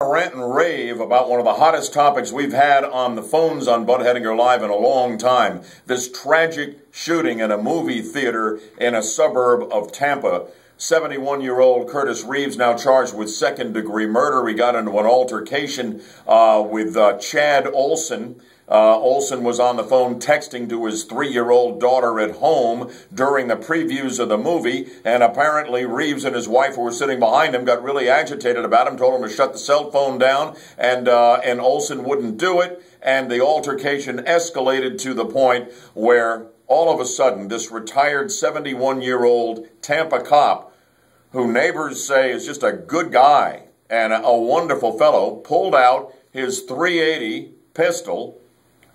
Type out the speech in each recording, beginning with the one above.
Rant and rave about one of the hottest topics we've had on the phones on Bud Hedinger Live in a long time. This tragic shooting in a movie theater in a suburb of Tampa. 71-year-old Curtis Reeves now charged with second-degree murder. He got into an altercation with Chad Olson. Olson was on the phone texting to his 3-year-old daughter at home during the previews of the movie, and apparently Reeves and his wife, who were sitting behind him, got really agitated about him, told him to shut the cell phone down, and Olson wouldn't do it, and the altercation escalated to the point where all of a sudden this retired 71-year-old Tampa cop, who neighbors say is just a good guy and a wonderful fellow, pulled out his .380 pistol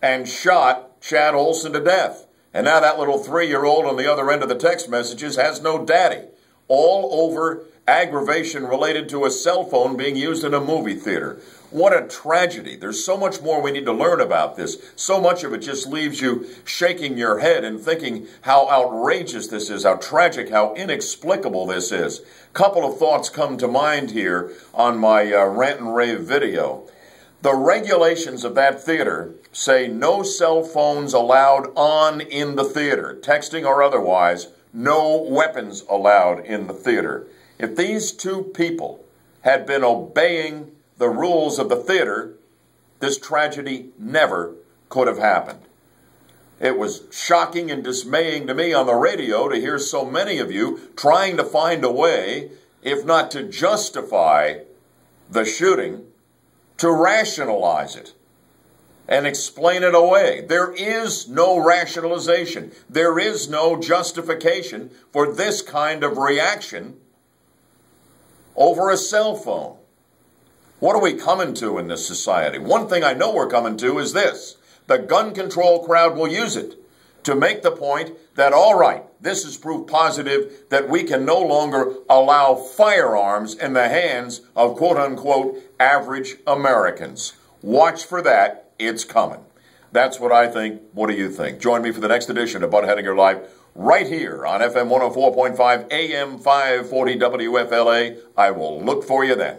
and shot Chad Olson to death. And now that little 3-year-old on the other end of the text messages has no daddy. All over aggravation related to a cell phone being used in a movie theater. What a tragedy. There's so much more we need to learn about this. So much of it just leaves you shaking your head and thinking how outrageous this is, how tragic, how inexplicable this is. Couple of thoughts come to mind here on my rant and rave video. The regulations of that theater say no cell phones allowed on in the theater, texting or otherwise, no weapons allowed in the theater. If these two people had been obeying the rules of the theater, this tragedy never could have happened. It was shocking and dismaying to me on the radio to hear so many of you trying to find a way, if not to justify the shooting, to rationalize it and explain it away. There is no rationalization. There is no justification for this kind of reaction over a cell phone. What are we coming to in this society? One thing I know we're coming to is this. The gun control crowd will use it to make the point that, all right, this is proof positive that we can no longer allow firearms in the hands of quote-unquote average Americans. Watch for that. It's coming. That's what I think. What do you think? Join me for the next edition of Bud Hedinger Live right here on FM 104.5 AM 540 WFLA. I will look for you then.